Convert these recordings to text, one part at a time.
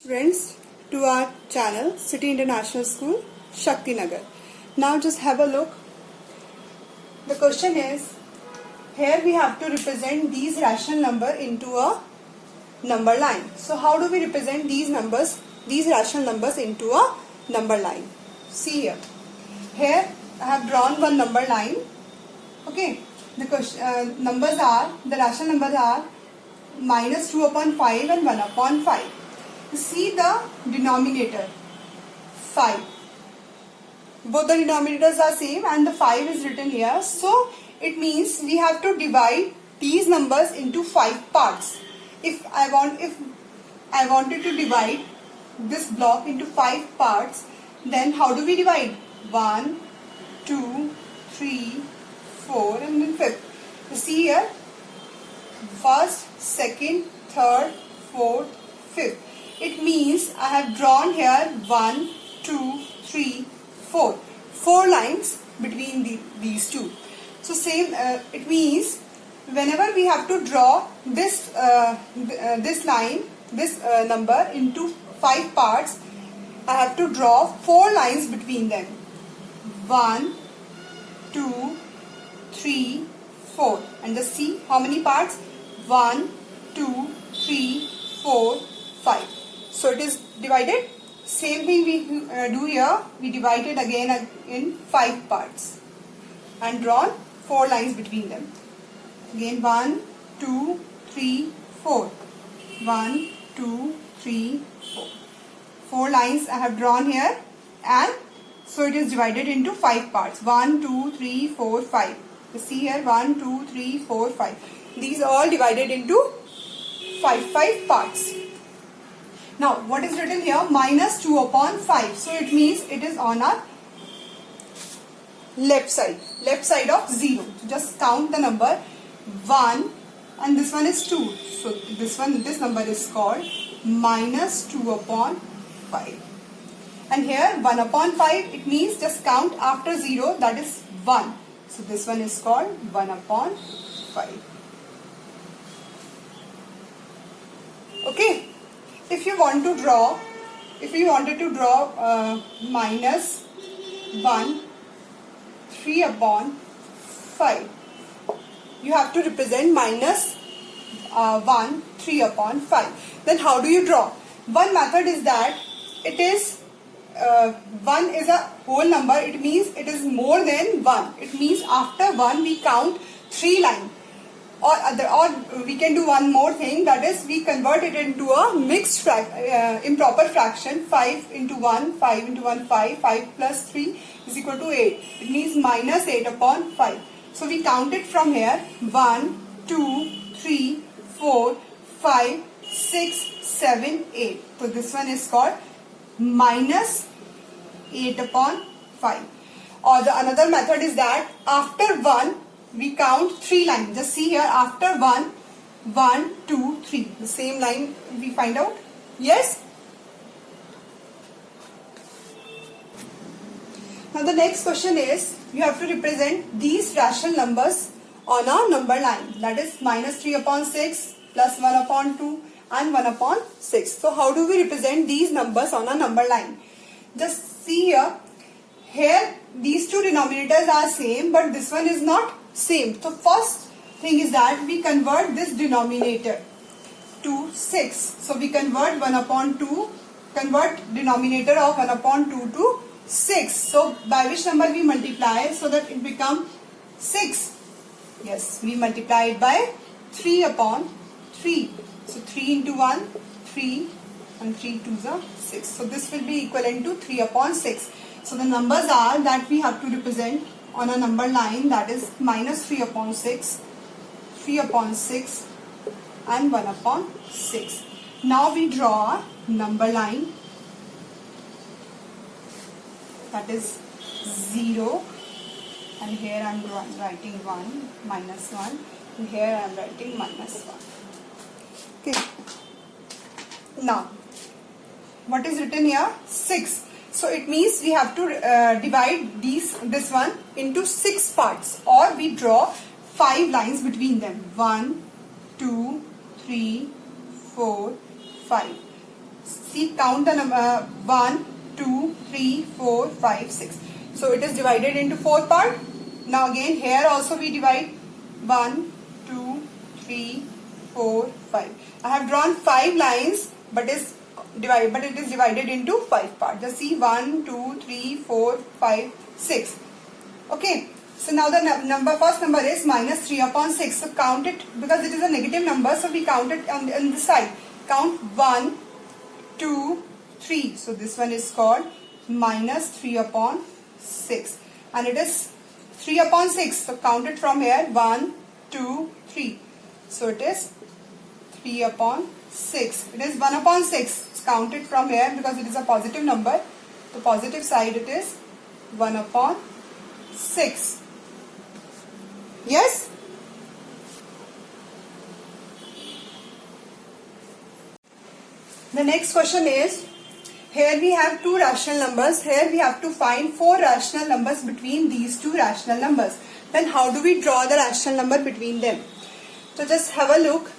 Friends, to our channel City International School, Shakti Nagar. Now just have a look. The question is, here we have to represent these rational number into a number line. So how do we represent these rational numbers into a number line? See here. Here I have drawn one number line. Okay. The rational numbers are minus 2 upon 5 and 1 upon 5. See the denominator 5. Both the denominators are same and the 5 is written here. So it means we have to divide these numbers into 5 parts. If I wanted to divide this block into 5 parts, then how do we divide? 1, 2, 3, 4 and then 5th. You see here, first, second, third, fourth, 5th. It means I have drawn here 1, 2, 3, 4. 4 lines between these two. So same. It means whenever we have to draw this number into 5 parts, I have to draw 4 lines between them. 1, 2, 3, 4. And just see how many parts? 1, 2, 3, 4, 5. So it is divided. Same thing we do here. We divide it again in 5 parts and drawn 4 lines between them. Again 1, 2, 3, 4. 1, 2, 3, 4. 4 lines I have drawn here, and so it is divided into 5 parts. 1, 2, 3, 4, 5. You see here 1, 2, 3, 4, 5. These are all divided into 5 parts. Now, what is written here? Minus 2 upon 5. So, it means it is on our left side of 0. So, just count the number 1 and this one is 2. So, this number is called minus 2 upon 5. And here 1 upon 5, it means just count after 0, that is 1. So, this one is called 1 upon 5. Okay. If you wanted to draw minus 1, 3 upon 5, you have to represent minus 1, 3 upon 5. Then how do you draw? One method is that it is 1 is a whole number. It means it is more than 1. It means after 1 we count 3 lines. Or we can do one more thing, that is we convert it into a mixed improper fraction. 5 into 1, 5 into 1, 5. 5 plus 3 is equal to 8. It means minus 8 upon 5. So we count it from here. 1, 2, 3, 4, 5, 6, 7, 8. So this one is called minus 8 upon 5. Or the another method is that after 1, we count 3 lines. Just see here, after 1, 1, 2, 3. The same line we find out. Yes? Now the next question is, you have to represent these rational numbers on a number line. That is minus 3 upon 6, plus 1 upon 2 and 1 upon 6. So how do we represent these numbers on a number line? Just see here. Here these two denominators are same, but this one is not same. So first thing is that we convert this denominator to 6. So we convert 1 upon 2, convert denominator of 1 upon 2 to 6. So by which number we multiply so that it becomes 6? Yes, we multiply it by 3 upon 3. So 3 into 1, 3 and 3 2s are 6. So this will be equivalent to 3 upon 6. So the numbers are that we have to represent on a number line, that is minus 3 upon 6, 3 upon 6 and 1 upon 6. Now we draw a number line, that is 0, and here I am writing 1, minus 1, and here I am writing minus 1. Okay. Now, what is written here? 6. So it means we have to divide this one into 6 parts, or we draw 5 lines between them. 1, 2, 3, 4, 5. See, count the number 1, 2, 3, 4, 5, 6. So it is divided into 4 parts. Now again here also we divide 1, 2, 3, 4, 5. I have drawn 5 lines, but it is divided into 5 parts. Just see 1, 2, 3, 4, 5, 6. Okay. So now the first number is minus 3 upon 6. So count it, because it is a negative number, so we count it on this side. Count 1, 2, 3. So this one is called minus 3 upon 6. And it is 3 upon 6. So count it from here. 1, 2, 3. So it is 3 upon 6. It is 1 upon 6. Count it from here because it is a positive number. The positive side it is 1 upon 6. Yes? The next question is, here we have 2 rational numbers. Here we have to find 4 rational numbers between these 2 rational numbers. Then how do we draw the rational number between them? So just have a look.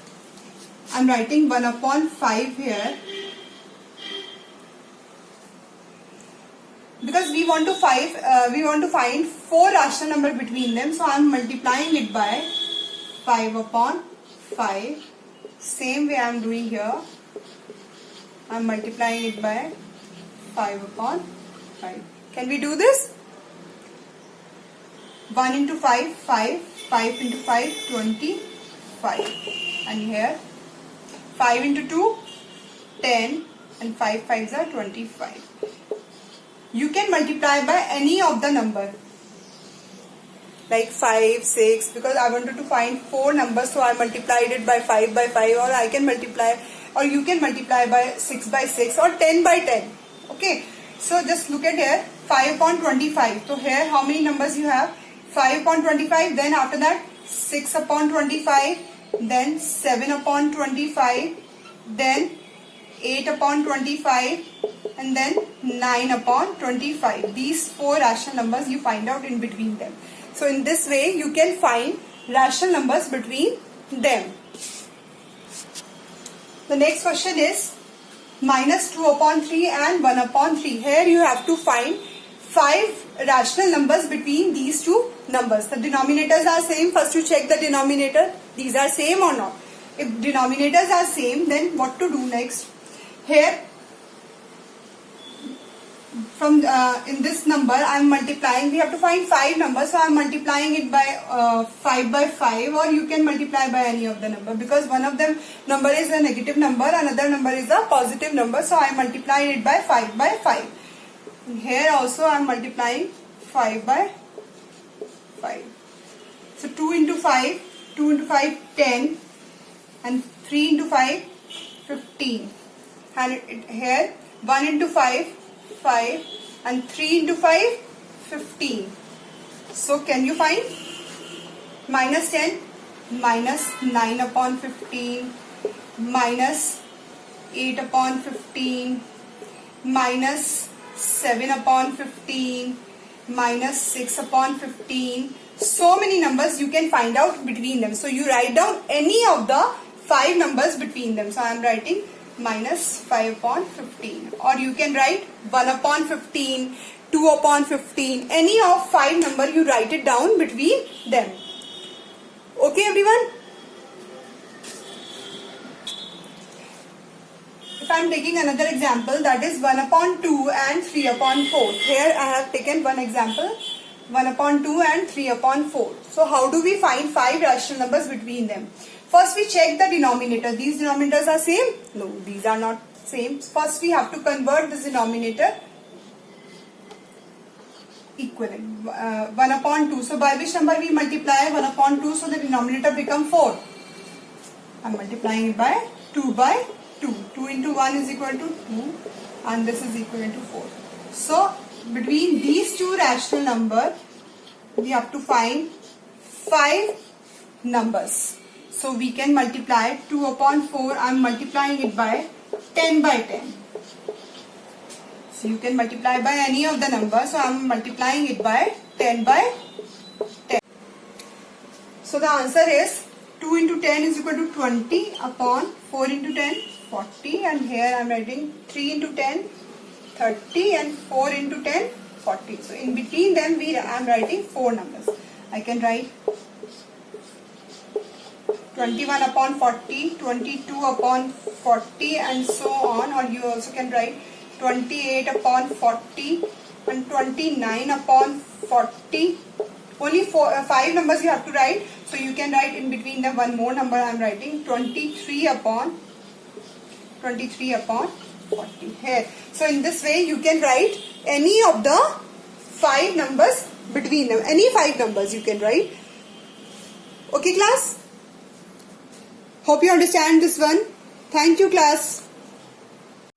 I am writing 1 upon 5 here. Because we want to find 4 rational number between them. So I am multiplying it by 5 upon 5. Same way I am doing here. I am multiplying it by 5 upon 5. Can we do this? 1 into 5, 5. 5 into 5, 25. And here 5 into 2, 10. And 5 5s are 25. You can multiply by any of the number. Like 5, 6. Because I wanted to find 4 numbers. So I multiplied it by 5 by 5. Or I can multiply, or you can multiply by 6 by 6 or 10 by 10. Okay. So just look at here. 5 upon 25. So here how many numbers you have? 5 upon 25. Then after that 6 upon 25. Then 7 upon 25. Then 8 upon 25. And then 9 upon 25. These 4 rational numbers you find out in between them. So in this way you can find rational numbers between them. The next question is minus 2 upon 3 and 1 upon 3. Here you have to find 5 rational numbers between these 2 numbers. The denominators are same. First you check the denominator. These are same or not. If denominators are same, then what to do next? Here from in this number I am multiplying. We have to find 5 numbers, so I am multiplying it by 5 by 5, or you can multiply by any of the number, because one of them number is a negative number, another number is a positive number, so I am multiplying it by 5 by 5. Here also I am multiplying 5 by 5. So 2 into 5, 2 into 5, 10, and 3 into 5, 15. And here 1 into 5, 5, and 3 into 5, 15. So can you find? Minus 10, minus 9 upon 15, minus 8 upon 15, minus 7 upon 15, minus 6 upon 15. So many numbers you can find out between them. So you write down any of the 5 numbers between them. So I am writing minus 5 upon 15, or you can write 1 upon 15, 2 upon 15, any of 5 number you write it down between them. Okay everyone? If I am taking another example, that is 1 upon 2 and 3 upon 4. Here I have taken one example, 1 upon 2 and 3 upon 4. So how do we find 5 rational numbers between them? First we check the denominator. These denominators are same? No, these are not same. First we have to convert this denominator equivalent. 1 upon 2. So by which number we multiply 1 upon 2? So the denominator becomes 4. I am multiplying it by 2 by 2. 2 into 1 is equal to 2, and this is equivalent to 4. So between these 2 rational numbers we have to find 5 numbers. So we can multiply 2 upon 4. I am multiplying it by 10 by 10. So you can multiply by any of the numbers. So I am multiplying it by 10 by 10. So the answer is 2 into 10 is equal to 20 upon 4 into 10, 40, and here I am writing 3 into 10, 30, and 4 into 10, 40. So in between them I am writing 4 numbers. I can write 21 upon 40, 22 upon 40, and so on. Or you also can write 28 upon 40 and 29 upon 40. Only 5 numbers you have to write. So you can write in between them one more number. I am writing 23 upon 40 here. So in this way you can write any of the 5 numbers between them. Any 5 numbers you can write. Okay class? Hope you understand this one. Thank you class.